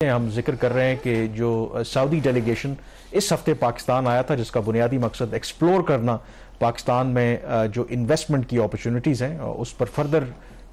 हम जिक्र कर रहे हैं कि जो सऊदी डेलीगेशन इस हफ्ते पाकिस्तान आया था, जिसका बुनियादी मकसद एक्सप्लोर करना पाकिस्तान में जो इन्वेस्टमेंट की अपॉर्चुनिटीज़ हैं उस पर फर्दर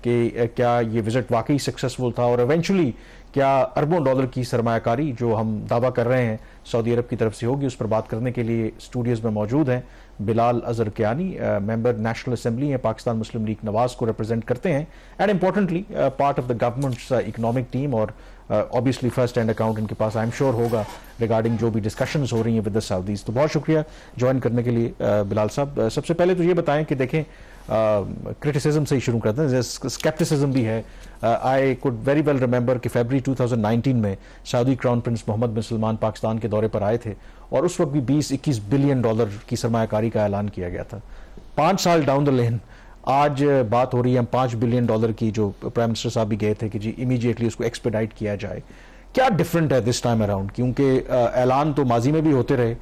कि क्या ये विज़िट वाकई सक्सेसफुल था और इवेंचुअली क्या अरबों डॉलर की सरमायाकारी जो हम दावा कर रहे हैं सऊदी अरब की तरफ से होगी। उस पर बात करने के लिए स्टूडियोज़ में मौजूद हैं Bilal Azhar Kiani, member national assembly हैं, पाकिस्तान मुस्लिम लीग नवाज को रिप्रेजेंट करते हैं and importantly part of the government's economic team और ऑब्वियसली फर्स्ट हैंड अकाउंट इनके पास आई एम श्योर होगा रिगार्डिंग जो भी डिस्कशंस हो रही हैं विद द सऊदीज। तो बहुत शुक्रिया ज्वाइन करने के लिए बिलाल साहब। सबसे पहले तो ये बताएं कि देखें क्रिटिसिज्म से ही शुरू करते हैं, स्केप्टिसिज्म भी है। I could very well remember कि फरवरी 2019 में सऊदी क्राउन प्रिंस मोहम्मद बिन सलमान पाकिस्तान के दौरे पर आए थे और उस वक्त भी 20-21 बिलियन डॉलर की सरमायाकारी का ऐलान किया गया था। 5 साल डाउन द लेन आज बात हो रही है हम 5 बिलियन डॉलर की, जो प्राइम मिनिस्टर साहब भी गए थे कि जी इमीडिएटली उसको एक्सपेडाइट किया जाए। क्या डिफरेंट है दिस टाइम अराउंड, क्योंकि ऐलान तो माजी में भी होते रहे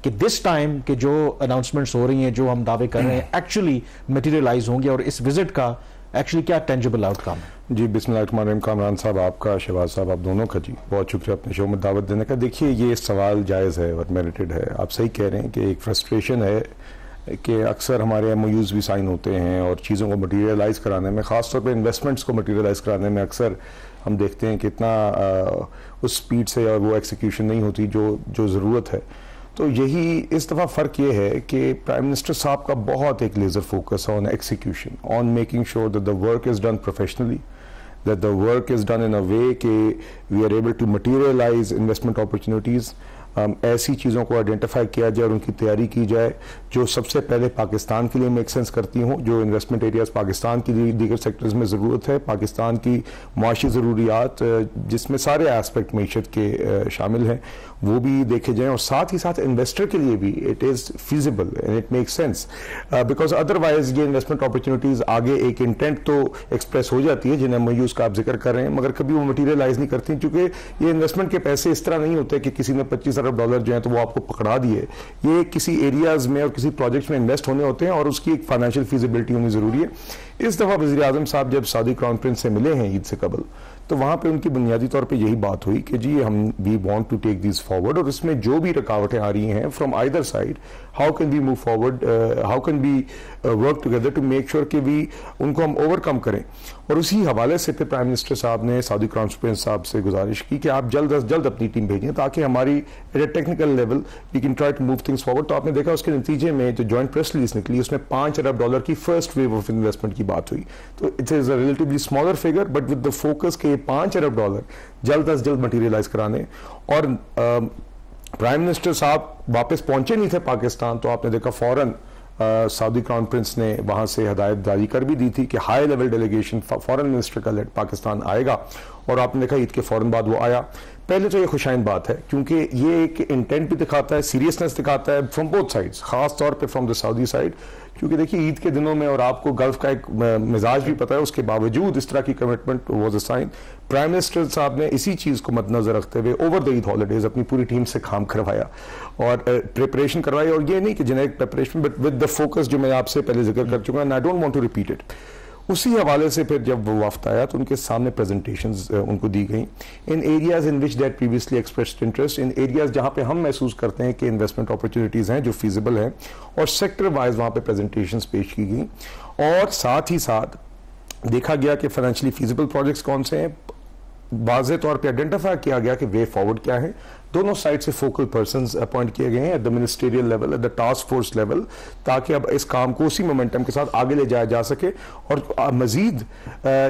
कि दिस टाइम के जो अनाउंसमेंट्स हो रही हैं, जो हम दावे कर रहे हैं एक्चुअली मटेरियलाइज होंगे और इस विजिट का एक्चुअली क्या टेंजिबल आउटकम है? जी बिस्मिल्लाहिर्रहमानिर्रहीम। कामरान साहब आपका, शहबाज साहब आप दोनों का जी बहुत शुक्रिया अपने शो में दावत देने का। देखिए ये सवाल जायज़ है और मेरिटेड है। आप सही कह रहे हैं कि एक फ्रस्ट्रेशन है कि अक्सर हमारे MOUs भी साइन होते हैं और चीज़ों को मटीरियलाइज़ कराने में, ख़ासतौर पे इन्वेस्टमेंट्स को मटीरियलाइज़ कराने में अक्सर हम देखते हैं कि इतना उस स्पीड से और वो एक्सिक्यूशन नहीं होती जो ज़रूरत है। तो यही इस दफ़ा फ़र्क ये है कि प्राइम मिनिस्टर साहब का बहुत एक लेज़र फोकस है on execution, on making sure that the work is done professionally, that the work is done in a way कि we are able to materialize investment opportunities। ऐसी चीज़ों को आइडेंटिफाई किया जाए और उनकी तैयारी की जाए जो सबसे पहले पाकिस्तान के लिए मेक सेंस करती हों, जो इन्वेस्टमेंट एरियाज पाकिस्तान की दीगर सेक्टर्स में ज़रूरत है, पाकिस्तान की माशी ज़रूरियात जिसमें सारे एस्पेक्ट मीशत के शामिल हैं वो भी देखे जाएँ और साथ ही साथ इन्वेस्टर के लिए भी it is feasible and it make sense because otherwise ये इन्वेस्टमेंट अपॉर्चुनिटीज़ आगे एक इंटेंट तो एक्सप्रेस हो जाती है जिन MOUs का आप जिक्र कर रहे हैं, मगर कभी वो मटीरियलाइज नहीं करती क्योंकि ये इन्वेस्टमेंट के पैसे इस तरह नहीं होते कि किसी ने 25 अरब डॉलर जो है तो वो आपको पकड़ा दिए। ये किसी एरियाज में और किसी प्रोजेक्ट्स में इन्वेस्ट होने होते हैं और उसकी एक फाइनेंशियल फीजिबिलिटी होनी जरूरी है। इस दफा वज़ीर आज़म साहब जब सऊदी क्राउन प्रिंस से मिले हैं ईद से कबल, तो वहां पे उनकी बुनियादी तौर पे यही बात हुई कि जी हम we want to take this forward और इसमें जो भी रुकावटें आ रही हैं from either side, how can we move forward, how can we work together to make sure कि वी उनको हम ओवरकम करें। और उसी हवाले से फिर प्राइम मिनिस्टर साहब ने सऊदी क्राउन प्रिंस साहब से गुजारिश की कि आप जल्द अज जल्द अपनी टीम भेजें ताकि हमारी at a technical level we can try to move things forward. तो आपने देखा उसके नतीजे में जो जॉइंट प्रेस रिलीज निकली उसमें 5 अरब डॉलर की फर्स्ट वेव ऑफ इन्वेस्टमेंट की बात हुई। तो it is a relatively smaller figure but with the focus के 5 अरब डॉलर जल्द अज जल्द मटीरियलाइज कराने। और प्राइम मिनिस्टर साहब वापस पहुंचे नहीं थे पाकिस्तान, तो आपने देखा फौरन सऊदी क्राउन प्रिंस ने वहां से हदायत जारी कर भी दी थी कि high level delegation foreign minister का लेड पाकिस्तान आएगा और आपने देखा ईद के फौरन बाद वो आया। पहले तो ये खुशाइन बात है क्योंकि ये एक इंटेंट भी दिखाता है, सीरियसनेस दिखाता है फ्रॉम बोथ साइड्स, खास तौर पे फ्रॉम द सऊदी साइड, क्योंकि देखिए ईद के दिनों में और आपको गल्फ का एक मिजाज भी पता है, उसके बावजूद इस तरह की commitment was a sign. Prime minister साहब ने इसी चीज़ को मद्देनजर रखते हुए ओवर द ईद हॉलीडेज अपनी पूरी टीम से काम करवाया और प्रिपरेशन करवाई। और ये नहीं कि generic preparation but with the focus जो मैं आपसे पहले जिक्र कर चुका हूं, I don't want to repeat it. उसी हवाले से फिर जब वो वफ्द आया तो उनके सामने प्रेजेंटेशंस उनको दी गई in areas in which that previously expressed interest, in areas जहां पे हम महसूस करते हैं कि इन्वेस्टमेंट अपॉर्चुनिटीज हैं जो फीजिबल हैं, और सेक्टर वाइज वहां पे प्रेजेंटेशंस पेश की गई और साथ ही साथ देखा गया कि फाइनेंशियली फीजिबल प्रोजेक्ट्स कौन से हैं, वाज़े तौर पे आइडेंटिफाई किया गया कि वे फॉरवर्ड क्या है। दोनों साइड से फोकल पर्संस अपॉइंट किए गए हैं at the ministerial level, at the task force level, ताकि अब इस काम को उसी मोमेंटम के साथ आगे ले जाया जा सके। और मजीद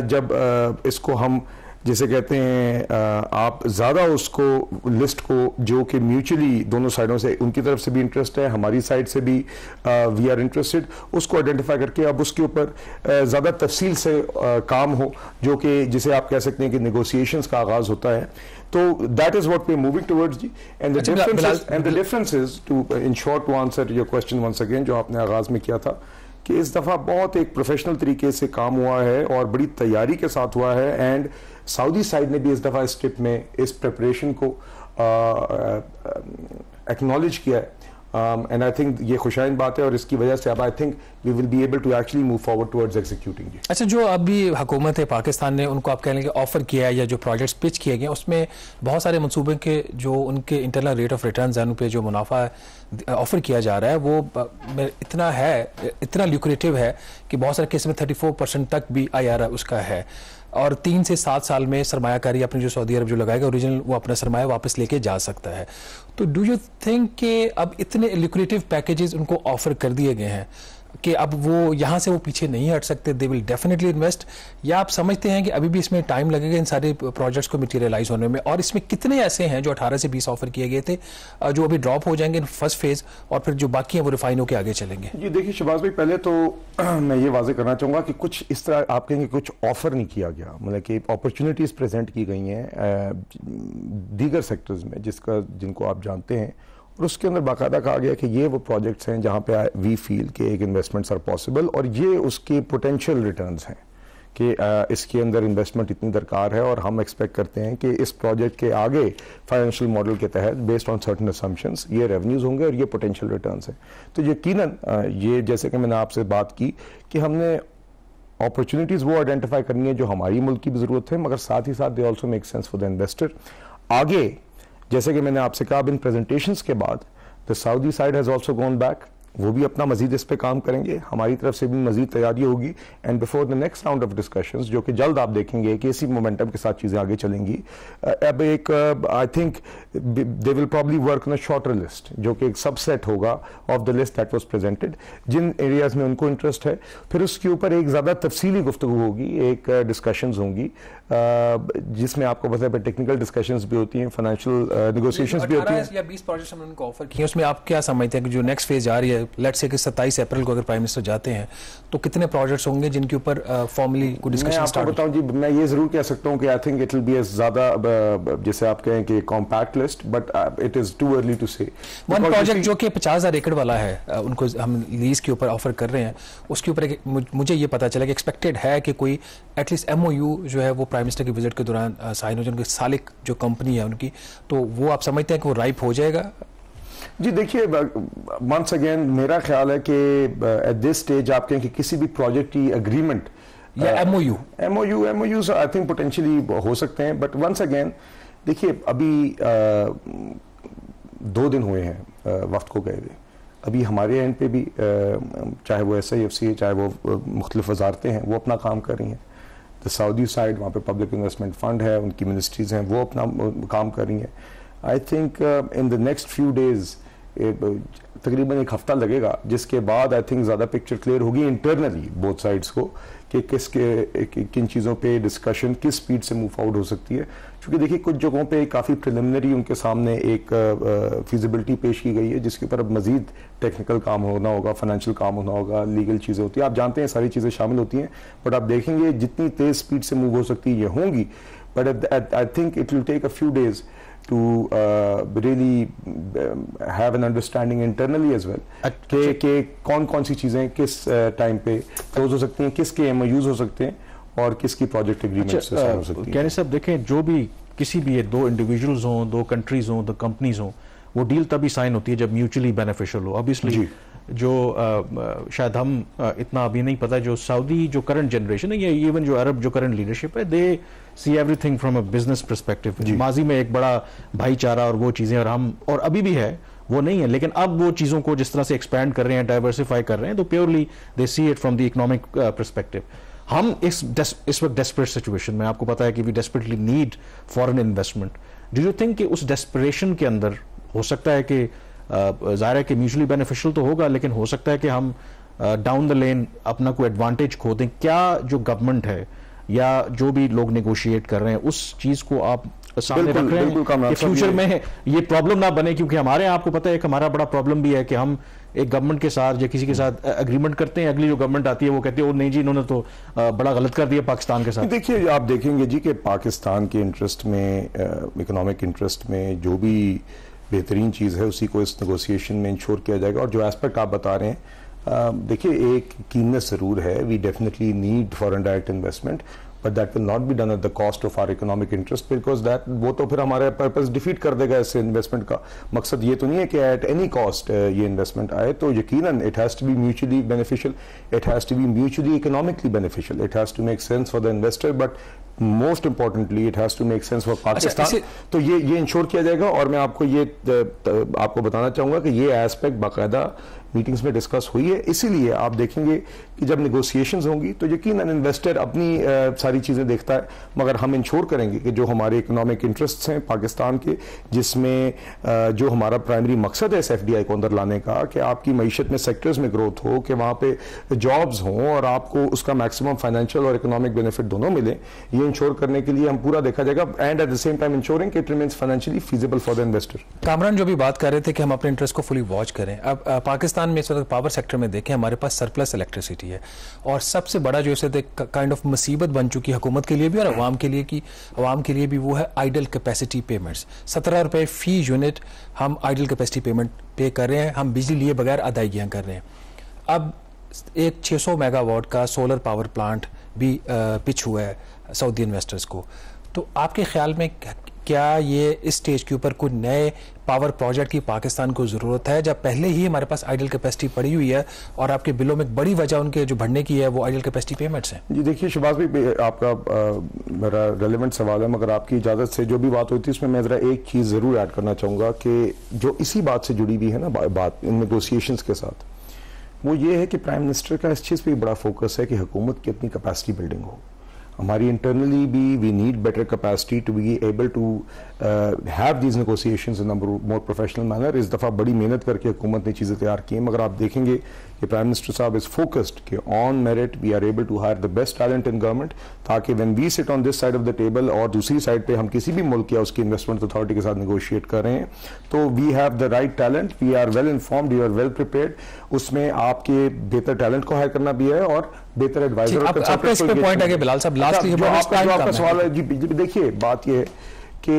जब इसको हम जिसे कहते हैं आप ज़्यादा उसको लिस्ट को जो कि म्यूचुअली दोनों साइडों से, उनकी तरफ से भी इंटरेस्ट है, हमारी साइड से भी वी आर इंटरेस्टेड, उसको आइडेंटिफाई करके अब उसके ऊपर ज़्यादा तफसील से काम हो, जो कि जिसे आप कह सकते हैं कि नेगोशिएशंस का आगाज़ होता है। तो that is what we are moving towards जी। And the difference is to in short to answer your question once again, जो आपने आगाज़ में किया था कि इस दफ़ा बहुत एक प्रोफेशनल तरीके से काम हुआ है और बड़ी तैयारी के साथ हुआ है। एंड सऊदी साइड ने भी इस दफ़ा इस ट्रिप में इस प्रिपरेशन को एक्नॉलेज किया है एंड आई थिंक ये खुशाइन बात है और इसकी वजह से अब I think we will be able to actually move forward towards executing. अच्छा, जो अभी हुकूमत है पाकिस्तान ने उनको आप कह लेंगे ऑफर किया है या जो प्रोजेक्ट्स पिच किए गए उसमें बहुत सारे मंसूबे के जो उनके इंटरनल रेट ऑफ रिटर्न है उन पे जो मुनाफा ऑफर किया जा रहा है वो इतना ल्यूक्रेटिव है कि बहुत सारे केस में 34% तक भी IRR उसका है और 3 से 7 साल में सरमायाकारी अपनी जो सऊदी अरब जो लगाएगा ओरिजिनल वो अपना सरमाया वापस लेके जा सकता है। तो डू यू थिंक कि अब इतने ल्यूक्रेटिव पैकेजेस उनको ऑफर कर दिए गए हैं कि अब वो यहाँ से वो पीछे नहीं हट सकते, दे विल डेफिनेटली इन्वेस्ट, या आप समझते हैं कि अभी भी इसमें टाइम लगेगा इन सारे प्रोजेक्ट्स को मटेरियलाइज होने में? और इसमें कितने ऐसे हैं जो 18 से 20 ऑफर किए गए थे जो अभी ड्रॉप हो जाएंगे इन फर्स्ट फेज और फिर जो बाकी हैं वो रिफाइन होकर आगे चलेंगे? जी देखिए शहबाज भाई, पहले तो मैं ये वाजे करना चाहूँगा कि कुछ इस तरह आप कहेंगे कुछ ऑफर नहीं किया गया, मतलब कि अपॉर्चुनिटीज़ प्रेजेंट की गई हैं दीगर सेक्टर्स में जिनको आप जानते हैं, और उसके अंदर बाकायदा कहा गया कि ये वो प्रोजेक्ट्स हैं जहाँ पे वी फील कि एक इन्वेस्टमेंट्स आर पॉसिबल और ये उसकी पोटेंशियल रिटर्न्स हैं कि इसके अंदर इन्वेस्टमेंट इतनी दरकार है और हम एक्सपेक्ट करते हैं कि इस प्रोजेक्ट के आगे फाइनेंशियल मॉडल के तहत बेस्ड ऑन सर्टन असम्पशंस ये रेवेन्यूज होंगे और ये पोटेंशियल रिटर्न्स हैं। तो यकीनन ये जैसे कि मैंने आपसे बात की कि हमने अपॉर्चुनिटीज़ वो आइडेंटिफाई करनी है जो हमारी मुल्क की भी ज़रूरत है, मगर साथ ही साथ they also make sense for the investor. आगे जैसे कि मैंने आपसे कहा, अब इन प्रेजेंटेशंस के बाद the Saudi side has also gone back, वो भी अपना मजीद इस पे काम करेंगे, हमारी तरफ से भी मजीद तैयारी होगी and before the next round of discussions जो कि जल्द आप देखेंगे कि इसी मोमेंटम के साथ चीज़ें आगे चलेंगी। अब एक I think they will probably work on a shorter list जो कि एक सबसेट होगा of the list that was presented, जिन एरियाज में उनको इंटरेस्ट है, फिर उसके ऊपर एक ज़्यादा तफसीली गुफ्तगू होगी, एक डिस्कशंस होंगी जिसमें आपको पता है टेक्निकल डिस्कशंस भी होती हैं, फाइनेंशियल नेगोशिएशंस भी होती हैं। या 20 प्रोजेक्ट्स हमने उनको ऑफर किए, उसमें आप क्या समझते हैं कि जो नेक्स्ट फेज आ रही है, लेट्स से कि 27 अप्रैल को अगर प्राइम मिनिस्टर जाते हैं तो कितने प्रोजेक्ट्स होंगे जिनके ऊपर फॉर्मली कोई डिस्कशन स्टार्ट? मैं आपको बताऊं जी, मैं ये जरूर कह सकता हूं कि I think it will be ज्यादा जैसे आप कहें कि compact list, but it is too early to say. One project जो कि 50,000 एकड़ वाला है उनको हम लीज के ऊपर ऑफर कर रहे हैं, उसके ऊपर मुझे ये पता चला कि एक्सपेक्टेड है कि कोई एटलीस्ट MOU जो है वो प्राइम मिनिस्टर की विजिट के दौरान साइन हो जाए, उनकी सालिक जो कंपनी है उनकी, तो वो आप समझते हैं कि वो राइप हो जाएगा? जी देखिए, वंस अगेन मेरा ख्याल है कि एट दिस स्टेज आप कहें कि किसी भी प्रोजेक्ट की एग्रीमेंट या MOUs आई थिंक पोटेंशियली हो सकते हैं, बट वंस अगेन देखिए अभी 2 दिन हुए हैं वक्त को गए हुए, अभी हमारे एंड पे भी चाहे वो SIFC है, चाहे वो मुख्तलिफ वजारतें हैं, वो अपना काम कर रही हैं। द सऊदी साइड वहाँ पे पब्लिक इन्वेस्टमेंट फंड है, उनकी मिनिस्ट्रीज हैं, वो अपना काम कर रही हैं। I think in the next few days तकरीबन 1 हफ्ता लगेगा, जिसके बाद आई थिंक ज़्यादा पिक्चर क्लियर होगी इंटरनली बोथ साइड्स को कि किन चीज़ों पे डिस्कशन किस स्पीड से मूव फॉरवर्ड हो सकती है। क्योंकि देखिए कुछ जगहों पे काफ़ी प्रिलिमिनरी उनके सामने एक फिजिबिलिटी पेश की गई है जिसके ऊपर अब मजीद टेक्निकल काम होना होगा, फाइनेंशियल काम होना होगा, लीगल चीज़ें होती हैं, आप जानते हैं सारी चीज़ें शामिल होती हैं, बट आप देखेंगे जितनी तेज़ स्पीड से मूव हो सकती है ये होंगी, but I think it will take a few days to really have an understanding internally as well कि कौन सी चीज़ें किस टाइम पे क्लोज हो सकती हैं, किसके MOUs हो सकते हैं और किसकी प्रोजेक्ट एग्रीमेंट से साइन हो सकती है। कहने साहब देखें, जो भी किसी भी ये 2 इंडिविजुअल्स हों, 2 कंट्रीज हों, 2 कंपनीज हों, वो डील तभी साइन होती है जब म्यूचुअली बेनिफिशियल हो। ऑब्वियसली जो शायद हम इतना अभी नहीं पता, जो सऊदी जो करंट जनरेशन है या इवन जो अरब जो करंट लीडरशिप है, they see everything from a business perspective. माजी में एक बड़ा भाईचारा और वो चीज़ें और अभी भी है, वो नहीं है, लेकिन अब वो चीज़ों को जिस तरह से एक्सपैंड कर रहे हैं, डाइवर्सिफाई कर रहे हैं, तो purely they see it from the economic perspective. हम इस वक्त डेस्परेट सिचुएशन में, आपको पता है कि we desperately need foreign investment. Do you think कि उस डेस्परेशन के अंदर हो सकता है कि ज़ाहिर है कि म्यूचुअली बेनिफिशियल तो होगा, लेकिन हो सकता है कि हम डाउन द लेन अपना कोई एडवांटेज खो दें? क्या जो गवर्नमेंट है या जो भी लोग नेगोशिएट कर रहे हैं उस चीज़ को आप सामने रख रहे हैं कि फ्यूचर में ये प्रॉब्लम ना बने? क्योंकि हमारे यहाँ आपको पता है कि हमारा बड़ा प्रॉब्लम भी है कि हम एक गवर्नमेंट के साथ या किसी के साथ एग्रीमेंट करते हैं, अगली जो गवर्नमेंट आती है वो कहती है ओ नहीं जी, इन्होंने तो बड़ा गलत कर दिया पाकिस्तान के साथ। देखिए आप देखेंगे जी कि पाकिस्तान के इंटरेस्ट में, इकोनॉमिक इंटरेस्ट में जो भी बेहतरीन चीज़ है उसी को इस नेगोशिएशन में इंश्योर किया जाएगा। और जो एस्पेक्ट आप बता रहे हैं, देखिए एक कीमत ज़रूर है, we definitely need foreign direct investment, but that will not be done at the cost of our economic interest, because that वो तो फिर हमारा पर्पस डिफीट कर देगा इससे इन्वेस्टमेंट का। मकसद ये तो नहीं है कि एट एनी कॉस्ट ये इन्वेस्टमेंट आए, तो यकीनन it has to be mutually beneficial, it has to be mutually economically beneficial, it has to make sense for the investor, but most importantly it has to make sense for Pakistan. तो ये ensure किया जाएगा। और मैं आपको ये आपको बताना चाहूँगा कि ये एस्पेक्ट बाकायदा मीटिंग्स में डिस्कस हुई है, इसीलिए आप देखेंगे कि जब नेगोशिएशंस होंगी तो यकीनन इन्वेस्टर अपनी सारी चीज़ें देखता है, मगर हम इंश्योर करेंगे कि जो हमारे इकोनॉमिक इंटरेस्ट्स हैं पाकिस्तान के, जिसमें जो हमारा प्राइमरी मकसद है इस FDI को अंदर लाने का, कि आपकी मईशत में सेक्टर्स में ग्रोथ हो, कि वहाँ पे जॉब्स हों और आपको उसका मैक्सिमम फाइनेंशियल और इकोनॉमिक बेनिफिट दोनों मिले, ये इंश्योर करने के लिए हम पूरा देखा जाएगा, and at the same time ensuring it remains financially feasible for the investor. Kamran जो भी बात कर रहे थे कि हम अपने इंटरेस्ट को फुली वॉच करें, अब पाकिस्तान में इस वक्त पावर सेक्टर में देखें हमारे पास सरप्लस इलेक्ट्रिसिटी है, और सबसे बड़ा जो इसे काइंड ऑफ मुसीबत बन चुकी है हुकूमत के लिए भी और अवाम के लिए भी, वो है आइडल कैपेसिटी पेमेंट्स। 17 रुपए फी यूनिट हम आइडल कैपेसिटी पेमेंट पे कर रहे हैं, हम बिजली लिए बगैर अदायगियां कर रहे हैं। अब एक 600 मेगावाट का सोलर पावर प्लांट भी पिच हुआ है सऊदी इन्वेस्टर्स को, तो आपके ख्याल में क्या ये इस स्टेज के ऊपर कोई नए पावर प्रोजेक्ट की पाकिस्तान को ज़रूरत है, जब पहले ही हमारे पास आइडल कैपेसिटी पड़ी हुई है और आपके बिलों में एक बड़ी वजह उनके जो बढ़ने की है वो आइडल कैपेसिटी पेमेंट्स हैं? जी देखिए शहबाज भाई, आपका मेरा रेलेवेंट सवाल है, मगर आपकी इजाज़त से जो भी बात होती है उसमें मैं ज़रा एक चीज़ ज़रूर ऐड करना चाहूँगा कि जो इसी बात से जुड़ी हुई है ना बात इन नेगोशिएशंस के साथ, वो ये है कि प्राइम मिनिस्टर का इस चीज़ पर बड़ा फोकस है कि हुकूमत की अपनी कैपेसिटी बिल्डिंग हो। हमारी इंटरनली भी we need better capacity to be able to have these negotiations in a more professional manner. इस दफ़ा बड़ी मेहनत करके हुकूमत ने चीज़ें तैयार की हैं, मगर आप देखेंगे कि प्राइम मिनिस्टर साहब इज़ फोकस्ड कि on merit we are able to hire the best talent in government, ताकि when we sit on this side of the table और दूसरी साइड पे हम किसी भी मुल्क या उसकी इन्वेस्टमेंट अथॉरिटी के साथ नेगोशिएट कर रहे हैं, तो we have the right talent, we are well informed, we are well prepared. उसमें आपके बेहतर टैलेंट को हायर करना भी है और बेहतर एडवाइजर। आपका इस पे पॉइंट है बिलाल साहब, लास्टली जो आपका सवाल है जी, देखिए बात यह है कि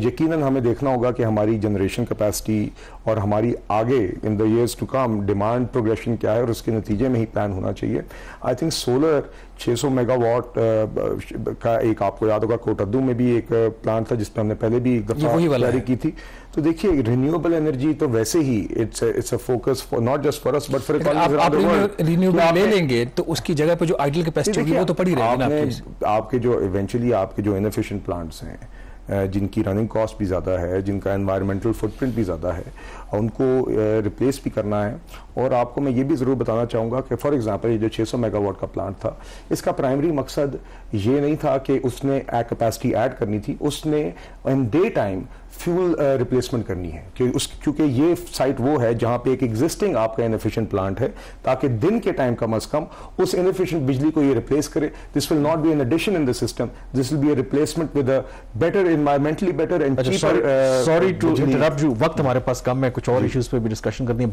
यकीनन हमें देखना होगा कि हमारी जनरेशन कैपेसिटी और हमारी आगे in the years to come demand progression क्या है और उसके नतीजे में ही प्लान होना चाहिए। आई थिंक सोलर 600 मेगावाट का एक, आपको याद होगा कोटद्दू में भी एक प्लांट था जिसमें हमने पहले भी एक दफा तैयारी की थी। तो देखिए रिन्यूएबल एनर्जी तो वैसे ही it's a focus for not just for us but for renewable ले लेंगे तो उसकी जगह पे जो आइडल कैपेसिटी होगी वो तो पड़ी रहेगी ना। आपके जो इवेंचुअली आपके जो इनएफिशिएंट प्लांट्स हैं, जिनकी रनिंग कॉस्ट भी ज़्यादा है, जिनका एनवायरमेंटल फुटप्रिंट भी ज़्यादा है, उनको रिप्लेस भी करना है। और आपको मैं ये भी ज़रूर बताना चाहूँगा कि फॉर एग्जांपल ये जो 600 मेगावाट का प्लांट था, इसका प्राइमरी मकसद ये नहीं था कि उसने कैपेसिटी ऐड करनी थी, उसने in day time fuel replacement करनी है क्योंकि ये साइट वो है जहाँ पे एक एग्जिस्टिंग आपका इनएफिशिएंट प्लांट है, ताकि दिन के टाइम कम से कम उस इनएफिशिएंट बिजली को ये रिप्लेस करे। This will not be an addition in the system, this will be a replacement with a better environmentally better and cheaper. Sorry to interrupt you, वक्त हमारे पास कम है, कुछ और इश्यूज पे भी डिस्कशन करनी है।